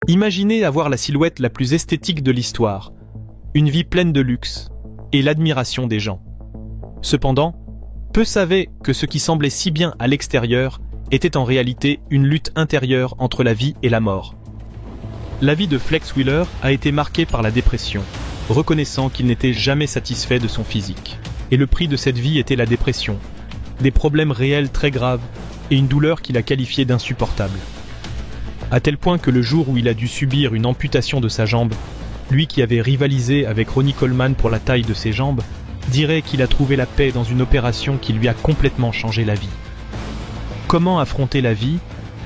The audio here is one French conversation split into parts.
Imaginez avoir la silhouette la plus esthétique de l'histoire, une vie pleine de luxe et l'admiration des gens. Cependant, peu savaient que ce qui semblait si bien à l'extérieur était en réalité une lutte intérieure entre la vie et la mort. La vie de Flex Wheeler a été marquée par la dépression, reconnaissant qu'il n'était jamais satisfait de son physique. Et le prix de cette vie était la dépression, des problèmes réels très graves et une douleur qu'il a qualifiée d'insupportable. À tel point que le jour où il a dû subir une amputation de sa jambe, lui qui avait rivalisé avec Ronnie Coleman pour la taille de ses jambes, dirait qu'il a trouvé la paix dans une opération qui lui a complètement changé la vie. Comment affronter la vie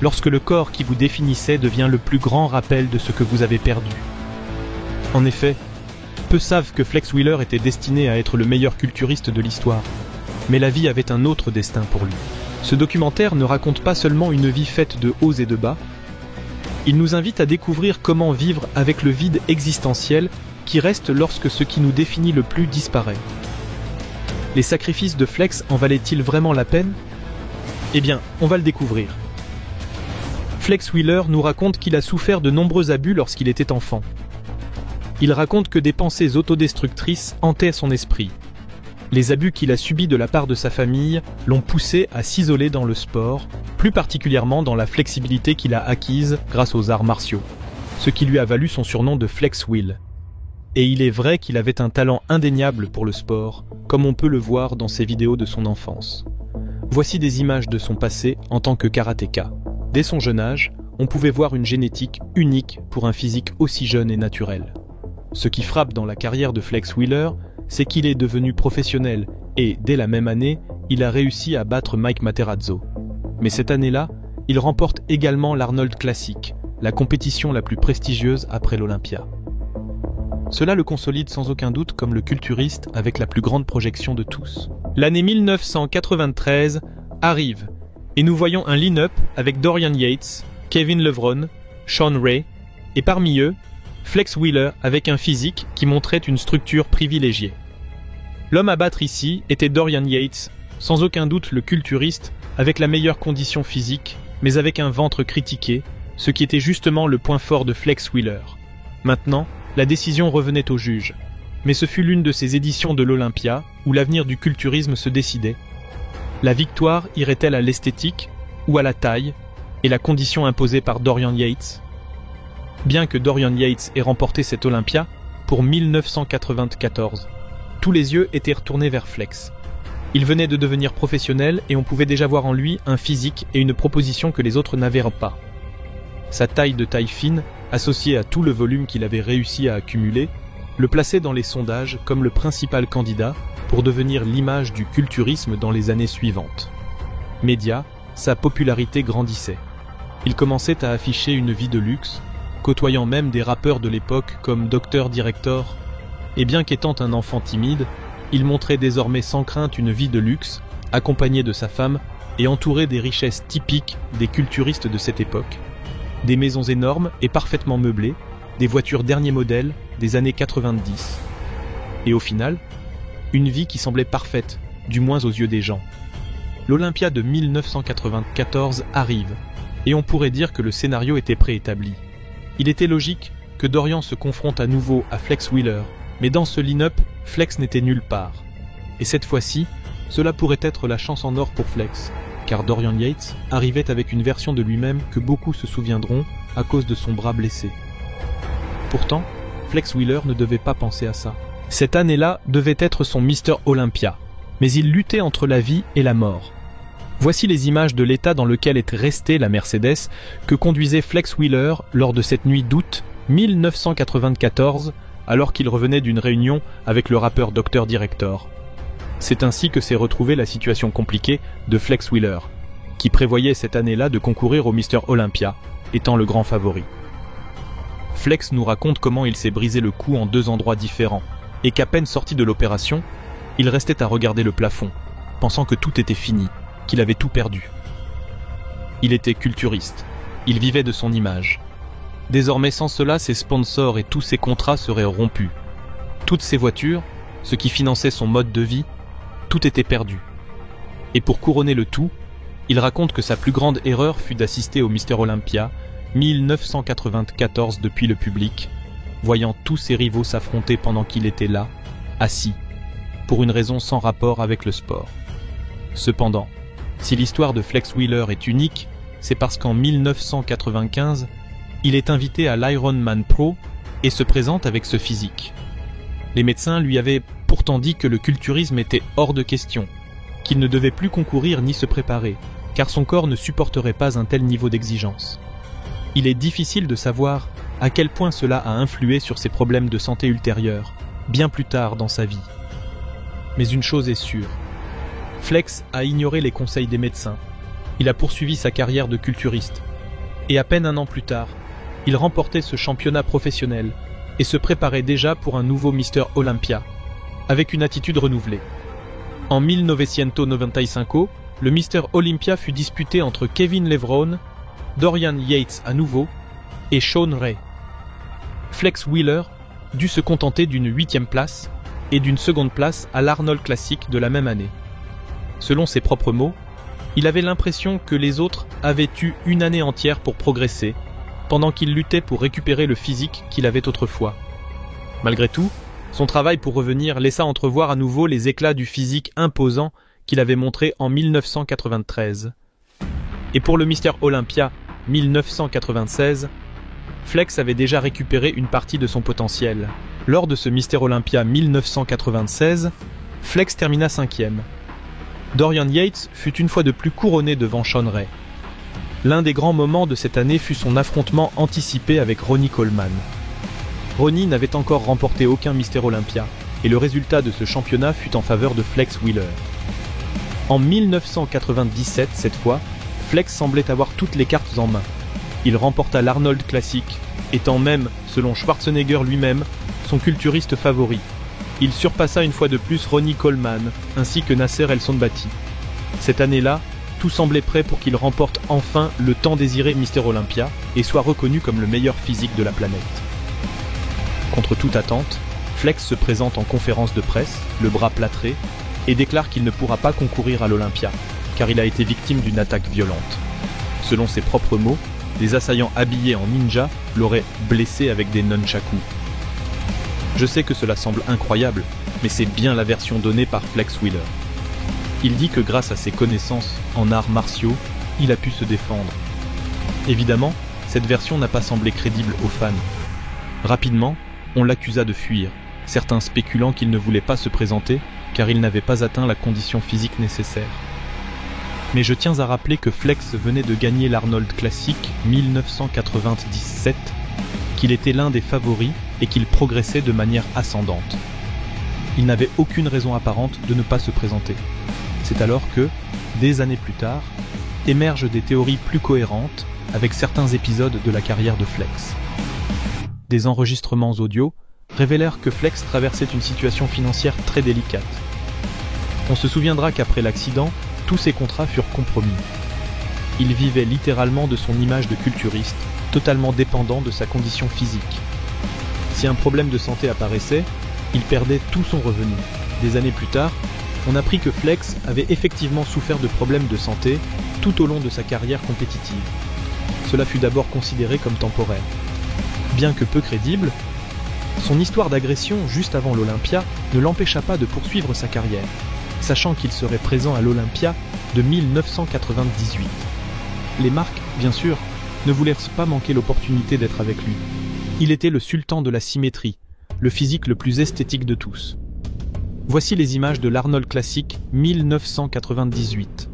lorsque le corps qui vous définissait devient le plus grand rappel de ce que vous avez perdu? En effet, peu savent que Flex Wheeler était destiné à être le meilleur culturiste de l'histoire. Mais la vie avait un autre destin pour lui. Ce documentaire ne raconte pas seulement une vie faite de hauts et de bas, il nous invite à découvrir comment vivre avec le vide existentiel qui reste lorsque ce qui nous définit le plus disparaît. Les sacrifices de Flex en valaient-ils vraiment la peine? Eh bien, on va le découvrir. Flex Wheeler nous raconte qu'il a souffert de nombreux abus lorsqu'il était enfant. Il raconte que des pensées autodestructrices hantaient son esprit. Les abus qu'il a subis de la part de sa famille l'ont poussé à s'isoler dans le sport, plus particulièrement dans la flexibilité qu'il a acquise grâce aux arts martiaux, ce qui lui a valu son surnom de Flex Wheel. Et il est vrai qu'il avait un talent indéniable pour le sport, comme on peut le voir dans ses vidéos de son enfance. Voici des images de son passé en tant que karatéka. Dès son jeune âge, on pouvait voir une génétique unique pour un physique aussi jeune et naturel. Ce qui frappe dans la carrière de Flex Wheeler, c'est qu'il est devenu professionnel et, dès la même année, il a réussi à battre Mike Materazzo. Mais cette année-là, il remporte également l'Arnold Classic, la compétition la plus prestigieuse après l'Olympia. Cela le consolide sans aucun doute comme le culturiste avec la plus grande projection de tous. L'année 1993 arrive et nous voyons un line-up avec Dorian Yates, Kevin Levrone, Sean Ray et parmi eux, Flex Wheeler avec un physique qui montrait une structure privilégiée. L'homme à battre ici était Dorian Yates, sans aucun doute le culturiste avec la meilleure condition physique, mais avec un ventre critiqué, ce qui était justement le point fort de Flex Wheeler. Maintenant, la décision revenait au juge, mais ce fut l'une de ces éditions de l'Olympia où l'avenir du culturisme se décidait. La victoire irait-elle à l'esthétique ou à la taille et la condition imposée par Dorian Yates? Bien que Dorian Yates ait remporté cette Olympia pour 1994, tous les yeux étaient retournés vers Flex. Il venait de devenir professionnel et on pouvait déjà voir en lui un physique et une proposition que les autres n'avaient pas. Sa taille de taille fine, associée à tout le volume qu'il avait réussi à accumuler, le plaçait dans les sondages comme le principal candidat pour devenir l'image du culturisme dans les années suivantes. Média, sa popularité grandissait. Il commençait à afficher une vie de luxe, côtoyant même des rappeurs de l'époque comme Dr. Director, et bien qu'étant un enfant timide, il montrait désormais sans crainte une vie de luxe, accompagné de sa femme et entouré des richesses typiques des culturistes de cette époque. Des maisons énormes et parfaitement meublées, des voitures dernier modèle des années 90. Et au final, une vie qui semblait parfaite, du moins aux yeux des gens. L'Olympia de 1994 arrive, et on pourrait dire que le scénario était préétabli. Il était logique que Dorian se confronte à nouveau à Flex Wheeler, mais dans ce line-up, Flex n'était nulle part. Et cette fois-ci, cela pourrait être la chance en or pour Flex, car Dorian Yates arrivait avec une version de lui-même que beaucoup se souviendront à cause de son bras blessé. Pourtant, Flex Wheeler ne devait pas penser à ça. Cette année-là devait être son Mr. Olympia, mais il luttait entre la vie et la mort. Voici les images de l'état dans lequel était restée la Mercedes que conduisait Flex Wheeler lors de cette nuit d'août 1994, alors qu'il revenait d'une réunion avec le rappeur Dr. Director. C'est ainsi que s'est retrouvée la situation compliquée de Flex Wheeler, qui prévoyait cette année-là de concourir au Mr. Olympia, étant le grand favori. Flex nous raconte comment il s'est brisé le cou en 2 endroits différents, et qu'à peine sorti de l'opération, il restait à regarder le plafond, pensant que tout était fini, qu'il avait tout perdu. Il était culturiste, il vivait de son image. Désormais sans cela, ses sponsors et tous ses contrats seraient rompus. Toutes ses voitures, ce qui finançait son mode de vie, tout était perdu. Et pour couronner le tout, il raconte que sa plus grande erreur fut d'assister au Mr. Olympia 1994 depuis le public, voyant tous ses rivaux s'affronter pendant qu'il était là, assis, pour une raison sans rapport avec le sport. Cependant, si l'histoire de Flex Wheeler est unique, c'est parce qu'en 1995, il est invité à l'Ironman Pro et se présente avec ce physique. Les médecins lui avaient pourtant dit que le culturisme était hors de question, qu'il ne devait plus concourir ni se préparer, car son corps ne supporterait pas un tel niveau d'exigence. Il est difficile de savoir à quel point cela a influé sur ses problèmes de santé ultérieurs, bien plus tard dans sa vie. Mais une chose est sûre, Flex a ignoré les conseils des médecins. Il a poursuivi sa carrière de culturiste. Et à peine un an plus tard, il remportait ce championnat professionnel et se préparait déjà pour un nouveau Mister Olympia, avec une attitude renouvelée. En 1995, le Mister Olympia fut disputé entre Kevin Levrone, Dorian Yates à nouveau et Shawn Ray. Flex Wheeler dut se contenter d'une 8e place et d'une 2e place à l'Arnold Classic de la même année. Selon ses propres mots, il avait l'impression que les autres avaient eu une année entière pour progresser, pendant qu'il luttait pour récupérer le physique qu'il avait autrefois. Malgré tout, son travail pour revenir laissa entrevoir à nouveau les éclats du physique imposant qu'il avait montré en 1993. Et pour le Mister Olympia 1996, Flex avait déjà récupéré une partie de son potentiel. Lors de ce Mister Olympia 1996, Flex termina 5e. Dorian Yates fut une fois de plus couronné devant Shawn Ray. L'un des grands moments de cette année fut son affrontement anticipé avec Ronnie Coleman. Ronnie n'avait encore remporté aucun Mister Olympia, et le résultat de ce championnat fut en faveur de Flex Wheeler. En 1997, cette fois, Flex semblait avoir toutes les cartes en main. Il remporta l'Arnold Classic, étant même, selon Schwarzenegger lui-même, son culturiste favori. Il surpassa une fois de plus Ronnie Coleman, ainsi que Nasser El Sonbati. Cette année-là, tout semblait prêt pour qu'il remporte enfin le tant désiré Mister Olympia et soit reconnu comme le meilleur physique de la planète. Contre toute attente, Flex se présente en conférence de presse, le bras plâtré, et déclare qu'il ne pourra pas concourir à l'Olympia, car il a été victime d'une attaque violente. Selon ses propres mots, des assaillants habillés en ninja l'auraient blessé avec des nunchakus. Je sais que cela semble incroyable, mais c'est bien la version donnée par Flex Wheeler. Il dit que grâce à ses connaissances en arts martiaux, il a pu se défendre. Évidemment, cette version n'a pas semblé crédible aux fans. Rapidement, on l'accusa de fuir, certains spéculant qu'il ne voulait pas se présenter car il n'avait pas atteint la condition physique nécessaire. Mais je tiens à rappeler que Flex venait de gagner l'Arnold Classic 1997, qu'il était l'un des favoris et qu'il progressait de manière ascendante. Il n'avait aucune raison apparente de ne pas se présenter. C'est alors que, des années plus tard, émergent des théories plus cohérentes avec certains épisodes de la carrière de Flex. Des enregistrements audio révélèrent que Flex traversait une situation financière très délicate. On se souviendra qu'après l'accident, tous ses contrats furent compromis. Il vivait littéralement de son image de culturiste, totalement dépendant de sa condition physique. Si un problème de santé apparaissait, il perdait tout son revenu. Des années plus tard, on apprit que Flex avait effectivement souffert de problèmes de santé tout au long de sa carrière compétitive. Cela fut d'abord considéré comme temporaire. Bien que peu crédible, son histoire d'agression juste avant l'Olympia ne l'empêcha pas de poursuivre sa carrière, sachant qu'il serait présent à l'Olympia de 1998. Les marques, bien sûr, ne voulèrent pas manquer l'opportunité d'être avec lui. Il était le sultan de la symétrie, le physique le plus esthétique de tous. Voici les images de l'Arnold Classic 1998.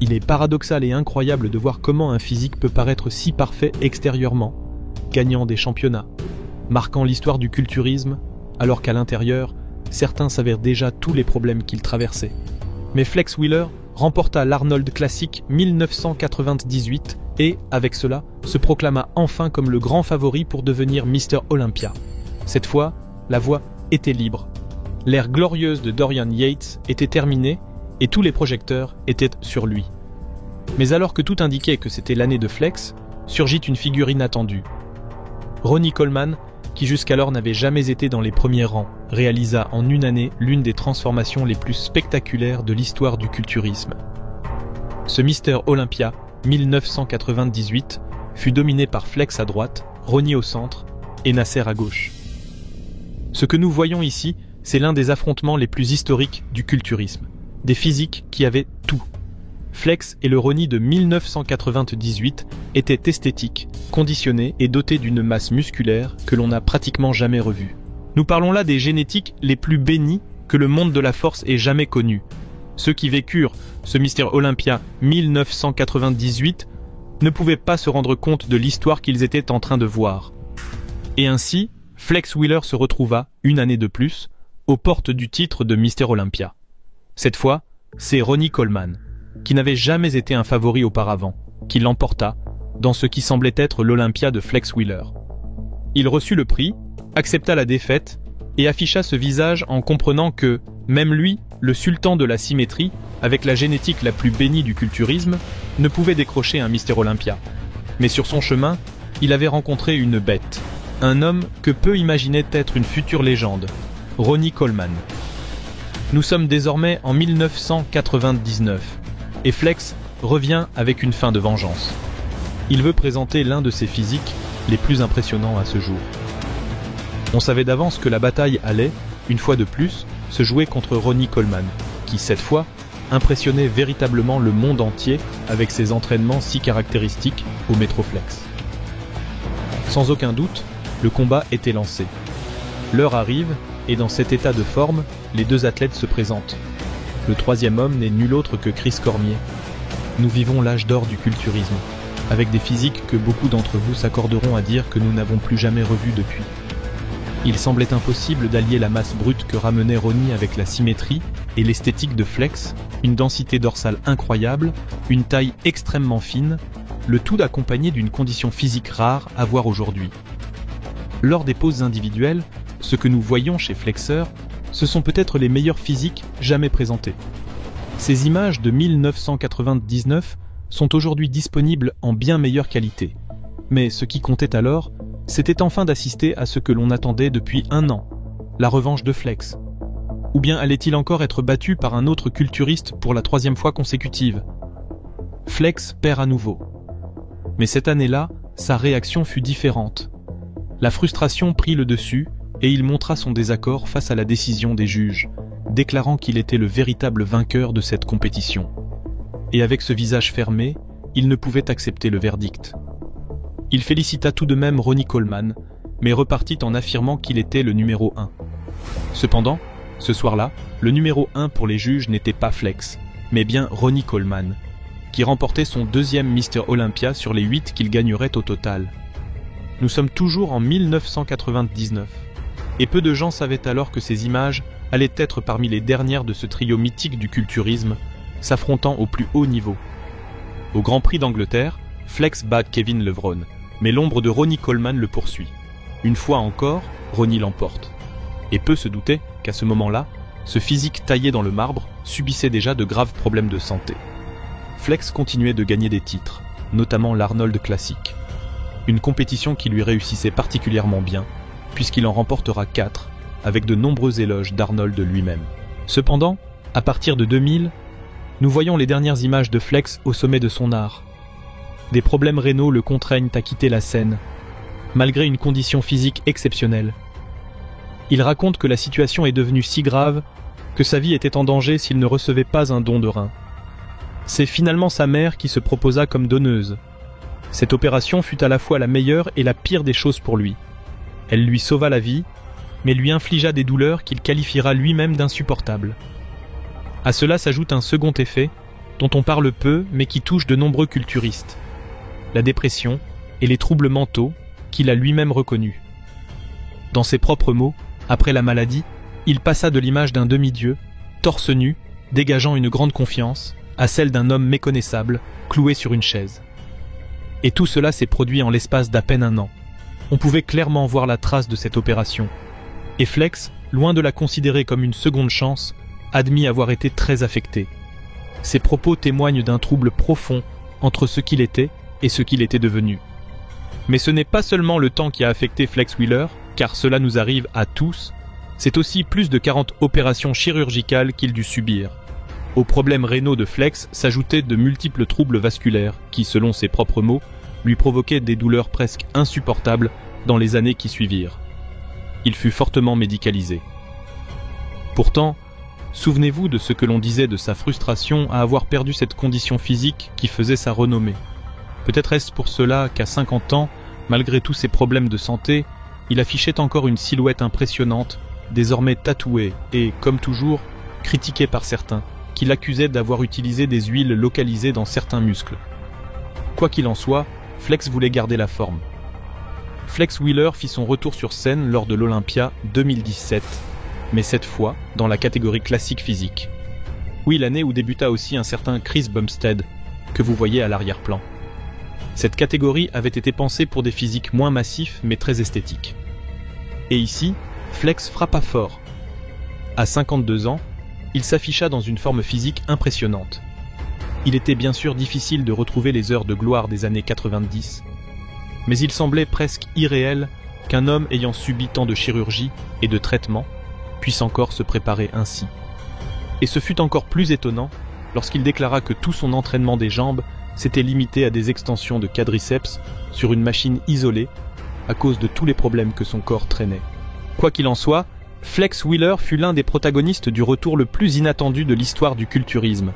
Il est paradoxal et incroyable de voir comment un physique peut paraître si parfait extérieurement, gagnant des championnats, marquant l'histoire du culturisme, alors qu'à l'intérieur, certains savaient déjà tous les problèmes qu'il traversait. Mais Flex Wheeler remporta l'Arnold Classic 1998 et, avec cela, se proclama enfin comme le grand favori pour devenir Mister Olympia. Cette fois, la voie était libre. L'ère glorieuse de Dorian Yates était terminée et tous les projecteurs étaient sur lui. Mais alors que tout indiquait que c'était l'année de Flex, surgit une figure inattendue. Ronnie Coleman, qui jusqu'alors n'avait jamais été dans les premiers rangs, réalisa en une année l'une des transformations les plus spectaculaires de l'histoire du culturisme. Ce Mister Olympia 1998 fut dominé par Flex à droite, Ronnie au centre et Nasser à gauche. Ce que nous voyons ici, c'est l'un des affrontements les plus historiques du culturisme. Des physiques qui avaient tout. Flex et le Ronnie de 1998 étaient esthétiques, conditionnés et dotés d'une masse musculaire que l'on n'a pratiquement jamais revue. Nous parlons là des génétiques les plus bénies que le monde de la force ait jamais connues. Ceux qui vécurent ce Mr Olympia 1998 ne pouvaient pas se rendre compte de l'histoire qu'ils étaient en train de voir. Et ainsi, Flex Wheeler se retrouva, une année de plus, aux portes du titre de Mr Olympia. Cette fois, c'est Ronnie Coleman, qui n'avait jamais été un favori auparavant, qui l'emporta dans ce qui semblait être l'Olympia de Flex Wheeler. Il reçut le prix, accepta la défaite et afficha ce visage en comprenant que, même lui, le sultan de la symétrie, avec la génétique la plus bénie du culturisme, ne pouvait décrocher un Mr Olympia. Mais sur son chemin, il avait rencontré une bête, un homme que peu imaginaient être une future légende, Ronnie Coleman. Nous sommes désormais en 1999, et Flex revient avec une fin de vengeance. Il veut présenter l'un de ses physiques les plus impressionnants à ce jour. On savait d'avance que la bataille allait, une fois de plus, se jouer contre Ronnie Coleman, qui, cette fois, impressionnait véritablement le monde entier avec ses entraînements si caractéristiques au Metroflex. Sans aucun doute, le combat était lancé. L'heure arrive, et dans cet état de forme, les deux athlètes se présentent. Le troisième homme n'est nul autre que Chris Cormier. Nous vivons l'âge d'or du culturisme, avec des physiques que beaucoup d'entre vous s'accorderont à dire que nous n'avons plus jamais revues depuis. Il semblait impossible d'allier la masse brute que ramenait Ronnie avec la symétrie et l'esthétique de Flex, une densité dorsale incroyable, une taille extrêmement fine, le tout accompagné d'une condition physique rare à voir aujourd'hui. Lors des poses individuelles, ce que nous voyons chez Flexer, ce sont peut-être les meilleures physiques jamais présentées. Ces images de 1999 sont aujourd'hui disponibles en bien meilleure qualité. Mais ce qui comptait alors, c'était enfin d'assister à ce que l'on attendait depuis 1 an, la revanche de Flex. Ou bien allait-il encore être battu par un autre culturiste pour la 3e fois consécutive? Flex perd à nouveau. Mais cette année-là, sa réaction fut différente. La frustration prit le dessus et il montra son désaccord face à la décision des juges, déclarant qu'il était le véritable vainqueur de cette compétition. Et avec ce visage fermé, il ne pouvait accepter le verdict. Il félicita tout de même Ronnie Coleman, mais repartit en affirmant qu'il était le numéro 1. Cependant, ce soir-là, le numéro 1 pour les juges n'était pas Flex, mais bien Ronnie Coleman, qui remportait son 2e Mr Olympia sur les 8 qu'il gagnerait au total. Nous sommes toujours en 1999, et peu de gens savaient alors que ces images allaient être parmi les dernières de ce trio mythique du culturisme, s'affrontant au plus haut niveau. Au Grand Prix d'Angleterre, Flex bat Kevin Levrone, mais l'ombre de Ronnie Coleman le poursuit. Une fois encore, Ronnie l'emporte. Et peu se douter qu'à ce moment-là, ce physique taillé dans le marbre subissait déjà de graves problèmes de santé. Flex continuait de gagner des titres, notamment l'Arnold Classic. Une compétition qui lui réussissait particulièrement bien, puisqu'il en remportera 4, avec de nombreux éloges d'Arnold lui-même. Cependant, à partir de 2000, nous voyons les dernières images de Flex au sommet de son art. Des problèmes rénaux le contraignent à quitter la scène, malgré une condition physique exceptionnelle. Il raconte que la situation est devenue si grave que sa vie était en danger s'il ne recevait pas un don de rein. C'est finalement sa mère qui se proposa comme donneuse. Cette opération fut à la fois la meilleure et la pire des choses pour lui. Elle lui sauva la vie, mais lui infligea des douleurs qu'il qualifiera lui-même d'insupportables. À cela s'ajoute un second effet, dont on parle peu mais qui touche de nombreux culturistes. La dépression et les troubles mentaux qu'il a lui-même reconnus. Dans ses propres mots, après la maladie, il passa de l'image d'un demi-dieu, torse nu, dégageant une grande confiance, à celle d'un homme méconnaissable, cloué sur une chaise. Et tout cela s'est produit en l'espace d'à peine 1 an. On pouvait clairement voir la trace de cette opération. Et Flex, loin de la considérer comme une seconde chance, admit avoir été très affecté. Ses propos témoignent d'un trouble profond entre ce qu'il était et ce qu'il était devenu. Mais ce n'est pas seulement le temps qui a affecté Flex Wheeler, car cela nous arrive à tous, c'est aussi plus de 40 opérations chirurgicales qu'il dut subir. Aux problèmes rénaux de Flex s'ajoutaient de multiples troubles vasculaires qui, selon ses propres mots, lui provoquait des douleurs presque insupportables dans les années qui suivirent. Il fut fortement médicalisé. Pourtant, souvenez-vous de ce que l'on disait de sa frustration à avoir perdu cette condition physique qui faisait sa renommée. Peut-être est-ce pour cela qu'à 50 ans, malgré tous ses problèmes de santé, il affichait encore une silhouette impressionnante, désormais tatouée et, comme toujours, critiquée par certains, qui l'accusaient d'avoir utilisé des huiles localisées dans certains muscles. Quoi qu'il en soit, Flex voulait garder la forme. Flex Wheeler fit son retour sur scène lors de l'Olympia 2017, mais cette fois dans la catégorie classique physique. Oui, l'année où débuta aussi un certain Chris Bumstead, que vous voyez à l'arrière-plan. Cette catégorie avait été pensée pour des physiques moins massifs mais très esthétiques. Et ici, Flex frappa fort. À 52 ans, il s'afficha dans une forme physique impressionnante. Il était bien sûr difficile de retrouver les heures de gloire des années 90, mais il semblait presque irréel qu'un homme ayant subi tant de chirurgie et de traitements puisse encore se préparer ainsi. Et ce fut encore plus étonnant lorsqu'il déclara que tout son entraînement des jambes s'était limité à des extensions de quadriceps sur une machine isolée à cause de tous les problèmes que son corps traînait. Quoi qu'il en soit, Flex Wheeler fut l'un des protagonistes du retour le plus inattendu de l'histoire du culturisme.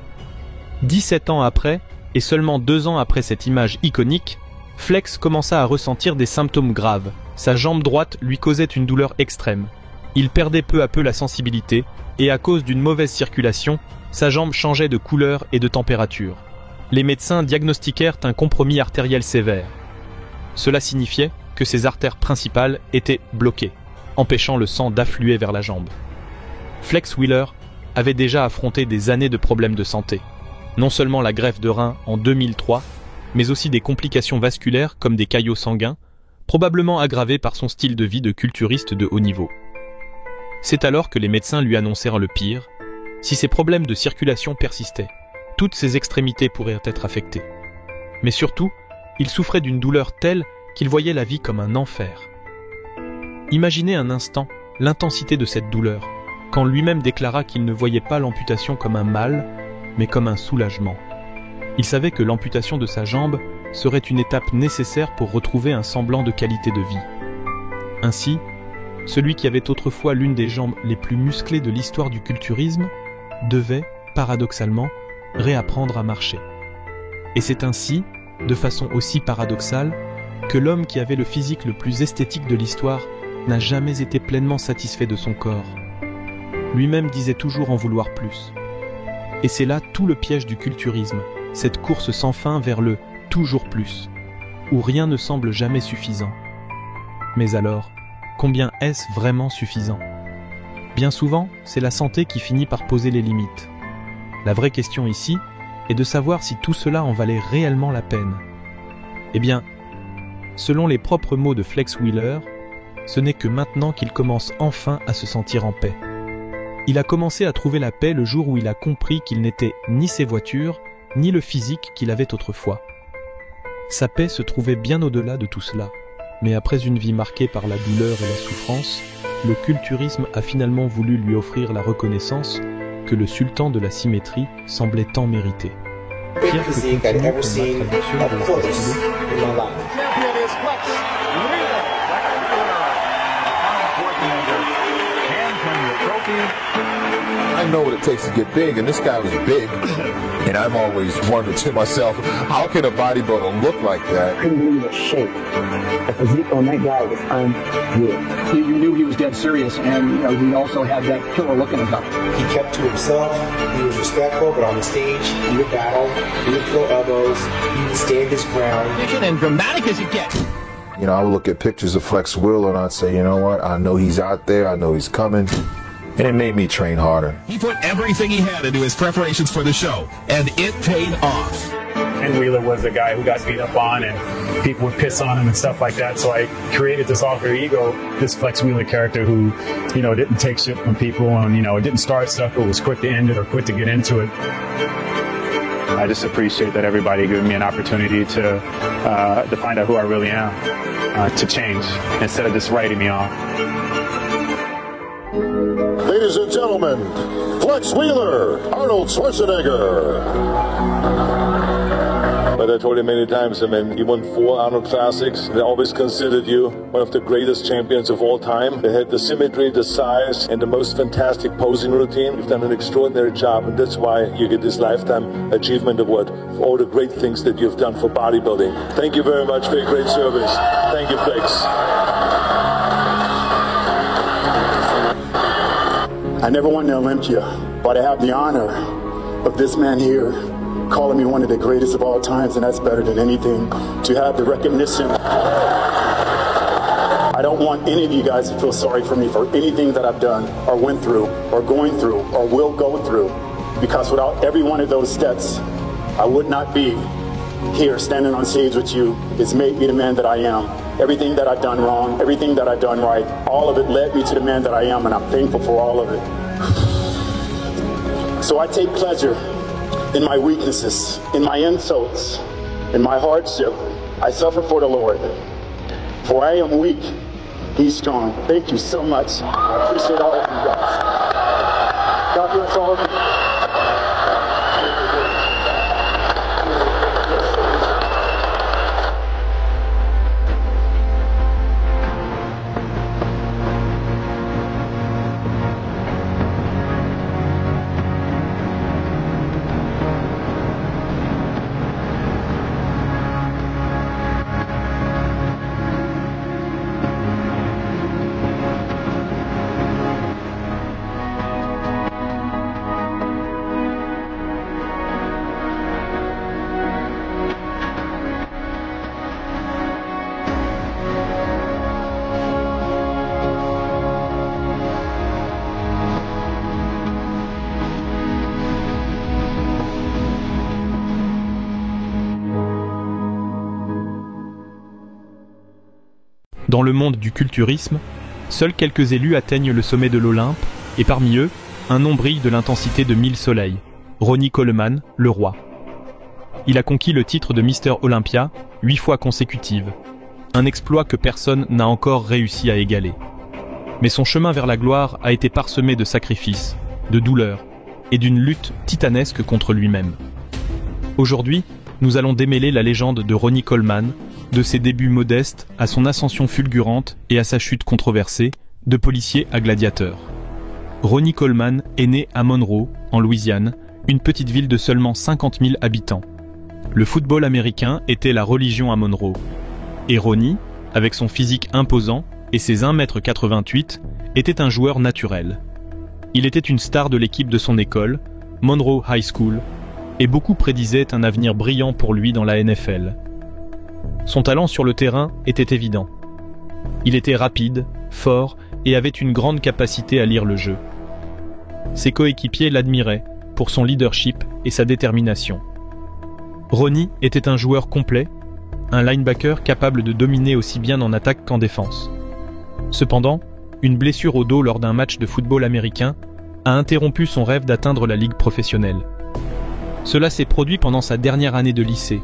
17 ans après, et seulement 2 ans après cette image iconique, Flex commença à ressentir des symptômes graves. Sa jambe droite lui causait une douleur extrême. Il perdait peu à peu la sensibilité, et à cause d'une mauvaise circulation, sa jambe changeait de couleur et de température. Les médecins diagnostiquèrent un compromis artériel sévère. Cela signifiait que ses artères principales étaient bloquées, empêchant le sang d'affluer vers la jambe. Flex Wheeler avait déjà affronté des années de problèmes de santé. Non seulement la greffe de rein en 2003, mais aussi des complications vasculaires comme des caillots sanguins, probablement aggravées par son style de vie de culturiste de haut niveau. C'est alors que les médecins lui annoncèrent le pire. Si ses problèmes de circulation persistaient, toutes ses extrémités pourraient être affectées. Mais surtout, il souffrait d'une douleur telle qu'il voyait la vie comme un enfer. Imaginez un instant l'intensité de cette douleur, quand lui-même déclara qu'il ne voyait pas l'amputation comme un mal, mais comme un soulagement. Il savait que l'amputation de sa jambe serait une étape nécessaire pour retrouver un semblant de qualité de vie. Ainsi, celui qui avait autrefois l'une des jambes les plus musclées de l'histoire du culturisme devait, paradoxalement, réapprendre à marcher. Et c'est ainsi, de façon aussi paradoxale, que l'homme qui avait le physique le plus esthétique de l'histoire n'a jamais été pleinement satisfait de son corps. Lui-même disait toujours en vouloir plus. Et c'est là tout le piège du culturisme, cette course sans fin vers le « toujours plus », où rien ne semble jamais suffisant. Mais alors, combien est-ce vraiment suffisant ? Bien souvent, c'est la santé qui finit par poser les limites. La vraie question ici est de savoir si tout cela en valait réellement la peine. Eh bien, selon les propres mots de Flex Wheeler, ce n'est que maintenant qu'il commence enfin à se sentir en paix. Il a commencé à trouver la paix le jour où il a compris qu'il n'était ni ses voitures, ni le physique qu'il avait autrefois. Sa paix se trouvait bien au-delà de tout cela. Mais après une vie marquée par la douleur et la souffrance, le culturisme a finalement voulu lui offrir la reconnaissance que le sultan de la symétrie semblait tant mériter. Pierre continue pour combattre l'absurde de ce style. I know what it takes to get big, and this guy was big. And I've always wondered to myself, how can a bodybuilder look like that? I couldn't believe the shape. The physique on that guy was unreal. You knew he was dead serious, and he also had that killer look in his eye. He kept to himself. He was respectful, but on the stage, he would battle. He would throw elbows. He would stand his ground. And dramatic as it gets. You know, I would look at pictures of Flex Wheeler and I'd say, you know what? I know he's out there. I know he's coming. And it made me train harder. He put everything he had into his preparations for the show, and it paid off. And Wheeler was the guy who got beat up on, and people would piss on him and stuff like that. So I created this alter ego, this Flex Wheeler character who, didn't take shit from people, and, it didn't start stuff, but was quick to end it or quick to get into it. I just appreciate that everybody giving me an opportunity to find out who I really am, to change, instead of just writing me off. Ladies and gentlemen, Flex Wheeler, Arnold Schwarzenegger. But I told him many times, I mean, you won 4 Arnold Classics. They always considered you one of the greatest champions of all time. They had the symmetry, the size, and the most fantastic posing routine. You've done an extraordinary job, and that's why you get this Lifetime Achievement Award for all the great things that you've done for bodybuilding. Thank you very much for your great service. Thank you, Flex. I never won the Olympia, but I have the honor of this man here calling me one of the greatest of all times, and that's better than anything. To have the recognition. I don't want any of you guys to feel sorry for me for anything that I've done or went through or going through or will go through, because without every one of those steps, I would not be here standing on stage with you. It's made me the man that I am. Everything that I've done wrong, everything that I've done right, all of it led me to the man that I am, and I'm thankful for all of it. So I take pleasure in my weaknesses, in my insults, in my hardship. I suffer for the Lord. For I am weak, He's strong. Thank you so much. I appreciate all of you guys. God bless all of you. Dans le monde du culturisme, seuls quelques élus atteignent le sommet de l'Olympe, et parmi eux, un nom brille de l'intensité de 1000 soleils, Ronnie Coleman, le roi. Il a conquis le titre de Mister Olympia 8 fois consécutives, un exploit que personne n'a encore réussi à égaler. Mais son chemin vers la gloire a été parsemé de sacrifices, de douleurs et d'une lutte titanesque contre lui-même. Aujourd'hui, nous allons démêler la légende de Ronnie Coleman, de ses débuts modestes à son ascension fulgurante et à sa chute controversée, de policier à gladiateur. Ronnie Coleman est né à Monroe, en Louisiane, une petite ville de seulement 50 000 habitants. Le football américain était la religion à Monroe. Et Ronnie, avec son physique imposant et ses 1,88 m, était un joueur naturel. Il était une star de l'équipe de son école, Monroe High School, et beaucoup prédisaient un avenir brillant pour lui dans la NFL. Son talent sur le terrain était évident. Il était rapide, fort et avait une grande capacité à lire le jeu. Ses coéquipiers l'admiraient pour son leadership et sa détermination. Ronnie était un joueur complet, un linebacker capable de dominer aussi bien en attaque qu'en défense. Cependant, une blessure au dos lors d'un match de football américain a interrompu son rêve d'atteindre la ligue professionnelle. Cela s'est produit pendant sa dernière année de lycée,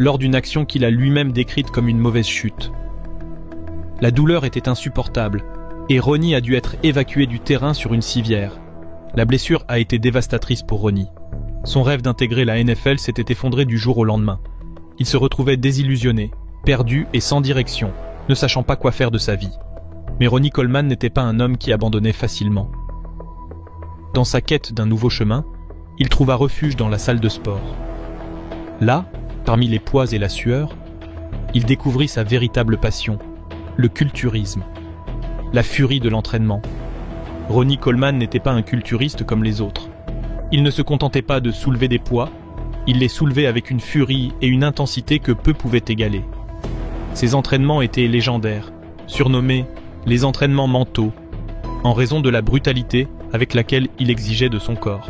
lors d'une action qu'il a lui-même décrite comme une mauvaise chute. La douleur était insupportable, et Ronnie a dû être évacué du terrain sur une civière. La blessure a été dévastatrice pour Ronnie. Son rêve d'intégrer la NFL s'était effondré du jour au lendemain. Il se retrouvait désillusionné, perdu et sans direction, ne sachant pas quoi faire de sa vie. Mais Ronnie Coleman n'était pas un homme qui abandonnait facilement. Dans sa quête d'un nouveau chemin, il trouva refuge dans la salle de sport. Là, parmi les poids et la sueur, il découvrit sa véritable passion, le culturisme, la furie de l'entraînement. Ronnie Coleman n'était pas un culturiste comme les autres. Il ne se contentait pas de soulever des poids, il les soulevait avec une furie et une intensité que peu pouvaient égaler. Ses entraînements étaient légendaires, surnommés les entraînements mentaux, en raison de la brutalité avec laquelle il exigeait de son corps.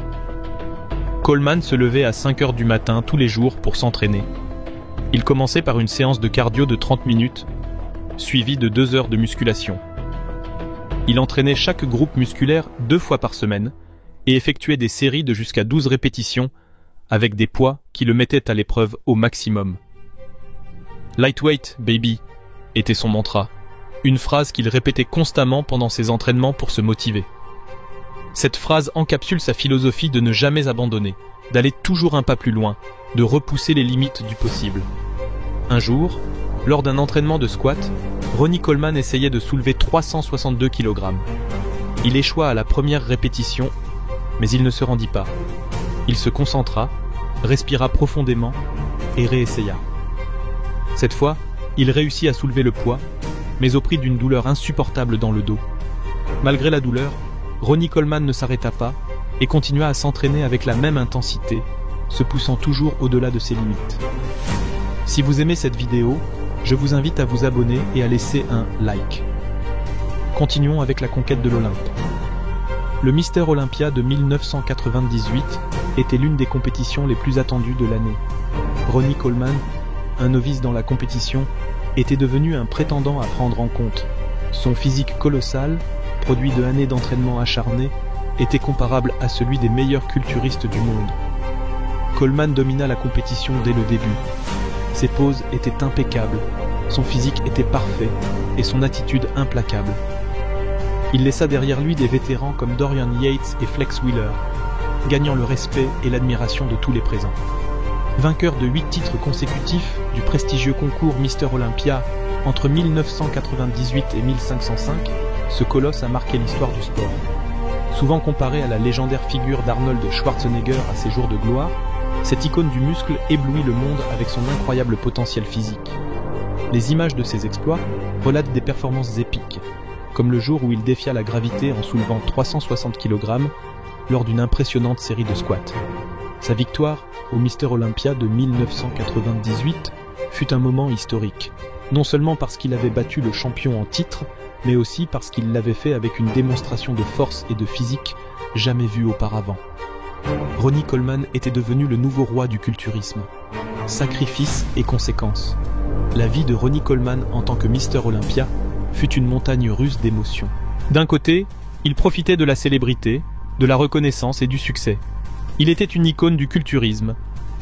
Coleman se levait à 5 heures du matin tous les jours pour s'entraîner. Il commençait par une séance de cardio de 30 minutes, suivie de 2 heures de musculation. Il entraînait chaque groupe musculaire 2 fois par semaine et effectuait des séries de jusqu'à 12 répétitions avec des poids qui le mettaient à l'épreuve au maximum. « Lightweight, baby » était son mantra, une phrase qu'il répétait constamment pendant ses entraînements pour se motiver. Cette phrase encapsule sa philosophie de ne jamais abandonner, d'aller toujours un pas plus loin, de repousser les limites du possible. Un jour, lors d'un entraînement de squat, Ronnie Coleman essayait de soulever 362 kg. Il échoua à la première répétition, mais il ne se rendit pas. Il se concentra, respira profondément et réessaya. Cette fois, il réussit à soulever le poids, mais au prix d'une douleur insupportable dans le dos. Malgré la douleur, Ronnie Coleman ne s'arrêta pas et continua à s'entraîner avec la même intensité, se poussant toujours au-delà de ses limites. Si vous aimez cette vidéo, je vous invite à vous abonner et à laisser un like. Continuons avec la conquête de l'Olympe. Le Mister Olympia de 1998 était l'une des compétitions les plus attendues de l'année. Ronnie Coleman, un novice dans la compétition, était devenu un prétendant à prendre en compte. Son physique colossal, produit de années d'entraînement acharné, était comparable à celui des meilleurs culturistes du monde. Coleman domina la compétition dès le début. Ses poses étaient impeccables, son physique était parfait et son attitude implacable. Il laissa derrière lui des vétérans comme Dorian Yates et Flex Wheeler, gagnant le respect et l'admiration de tous les présents. Vainqueur de 8 titres consécutifs du prestigieux concours Mister Olympia entre 1998 et 1505, ce colosse a marqué l'histoire du sport. Souvent comparé à la légendaire figure d'Arnold Schwarzenegger à ses jours de gloire, cette icône du muscle éblouit le monde avec son incroyable potentiel physique. Les images de ses exploits relatent des performances épiques, comme le jour où il défia la gravité en soulevant 360 kg lors d'une impressionnante série de squats. Sa victoire au Mister Olympia de 1998 fut un moment historique, non seulement parce qu'il avait battu le champion en titre, mais aussi parce qu'il l'avait fait avec une démonstration de force et de physique jamais vue auparavant. Ronnie Coleman était devenu le nouveau roi du culturisme. Sacrifice et conséquences. La vie de Ronnie Coleman en tant que Mister Olympia fut une montagne russe d'émotions. D'un côté, il profitait de la célébrité, de la reconnaissance et du succès. Il était une icône du culturisme,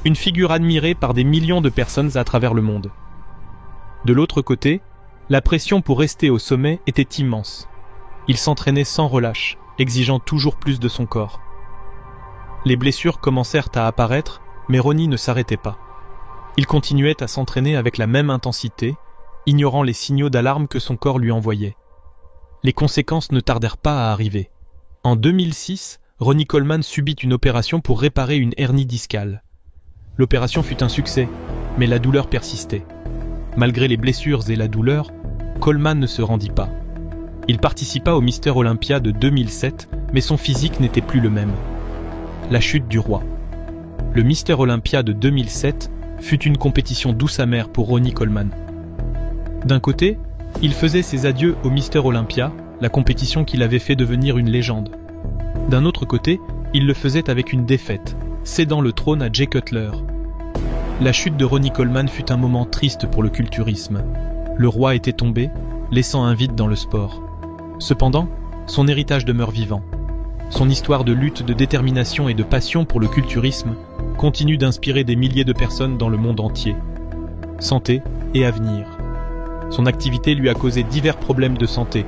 une figure admirée par des millions de personnes à travers le monde. De l'autre côté, la pression pour rester au sommet était immense. Il s'entraînait sans relâche, exigeant toujours plus de son corps. Les blessures commencèrent à apparaître, mais Ronnie ne s'arrêtait pas. Il continuait à s'entraîner avec la même intensité, ignorant les signaux d'alarme que son corps lui envoyait. Les conséquences ne tardèrent pas à arriver. En 2006, Ronnie Coleman subit une opération pour réparer une hernie discale. L'opération fut un succès, mais la douleur persistait. Malgré les blessures et la douleur, Coleman ne se rendit pas. Il participa au Mister Olympia de 2007, mais son physique n'était plus le même. La chute du roi. Le Mister Olympia de 2007 fut une compétition douce amère pour Ronnie Coleman. D'un côté, il faisait ses adieux au Mister Olympia, la compétition qui l'avait fait devenir une légende. D'un autre côté, il le faisait avec une défaite, cédant le trône à Jay Cutler. La chute de Ronnie Coleman fut un moment triste pour le culturisme. Le roi était tombé, laissant un vide dans le sport. Cependant, son héritage demeure vivant. Son histoire de lutte, de détermination et de passion pour le culturisme continue d'inspirer des milliers de personnes dans le monde entier. Santé et avenir. Son activité lui a causé divers problèmes de santé,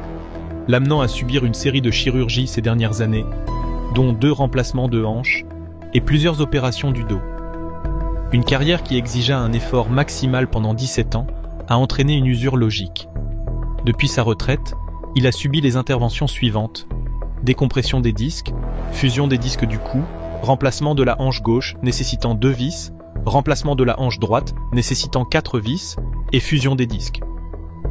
l'amenant à subir une série de chirurgies ces dernières années, dont 2 remplacements de hanches et plusieurs opérations du dos. Une carrière qui exigea un effort maximal pendant 17 ans a entraîné une usure logique. Depuis sa retraite, il a subi les interventions suivantes: décompression des disques, fusion des disques du cou, remplacement de la hanche gauche nécessitant 2 vis, remplacement de la hanche droite nécessitant 4 vis et fusion des disques.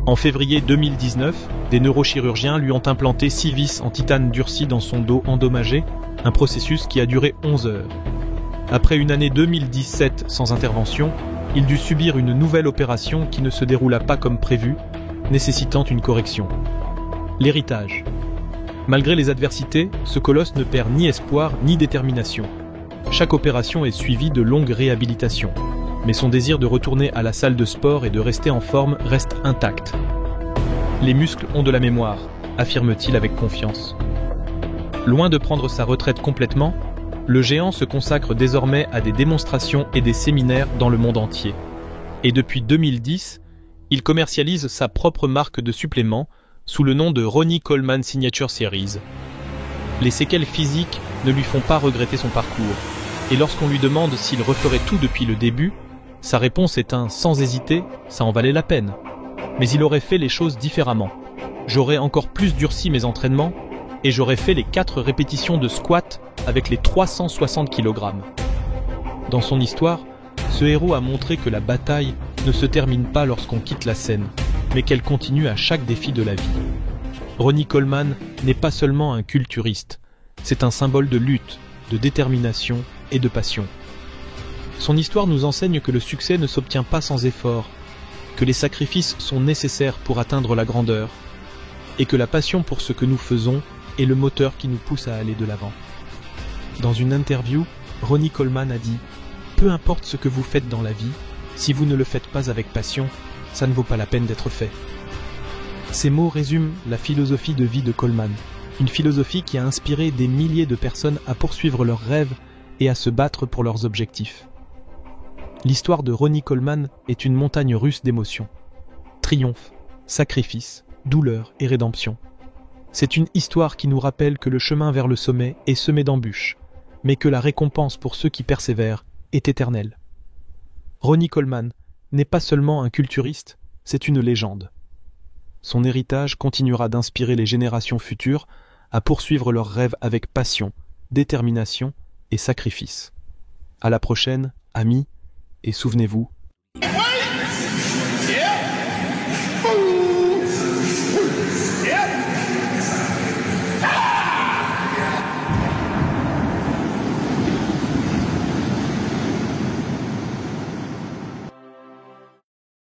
En février 2019, des neurochirurgiens lui ont implanté 6 vis en titane durci dans son dos endommagé, un processus qui a duré 11 heures. Après une année 2017 sans intervention, il dut subir une nouvelle opération qui ne se déroula pas comme prévu, nécessitant une correction. L'héritage. Malgré les adversités, ce colosse ne perd ni espoir ni détermination. Chaque opération est suivie de longues réhabilitations, mais son désir de retourner à la salle de sport et de rester en forme reste intact. Les muscles ont de la mémoire, affirme-t-il avec confiance. Loin de prendre sa retraite complètement, le géant se consacre désormais à des démonstrations et des séminaires dans le monde entier. Et depuis 2010, il commercialise sa propre marque de suppléments sous le nom de Ronnie Coleman Signature Series. Les séquelles physiques ne lui font pas regretter son parcours. Et lorsqu'on lui demande s'il referait tout depuis le début, sa réponse est un « sans hésiter, ça en valait la peine ». Mais il aurait fait les choses différemment. J'aurais encore plus durci mes entraînements et j'aurais fait les 4 répétitions de squat avec les 360 kg. Dans son histoire, ce héros a montré que la bataille ne se termine pas lorsqu'on quitte la scène, mais qu'elle continue à chaque défi de la vie. Ronnie Coleman n'est pas seulement un culturiste, c'est un symbole de lutte, de détermination et de passion. Son histoire nous enseigne que le succès ne s'obtient pas sans effort, que les sacrifices sont nécessaires pour atteindre la grandeur, et que la passion pour ce que nous faisons est le moteur qui nous pousse à aller de l'avant. Dans une interview, Ronnie Coleman a dit « Peu importe ce que vous faites dans la vie, si vous ne le faites pas avec passion, ça ne vaut pas la peine d'être fait. » Ces mots résument la philosophie de vie de Coleman, une philosophie qui a inspiré des milliers de personnes à poursuivre leurs rêves et à se battre pour leurs objectifs. L'histoire de Ronnie Coleman est une montagne russe d'émotions. Triomphe, sacrifice, douleur et rédemption. C'est une histoire qui nous rappelle que le chemin vers le sommet est semé d'embûches, mais que la récompense pour ceux qui persévèrent est éternelle. Ronnie Coleman n'est pas seulement un culturiste, c'est une légende. Son héritage continuera d'inspirer les générations futures à poursuivre leurs rêves avec passion, détermination et sacrifice. À la prochaine, amis, et souvenez-vous,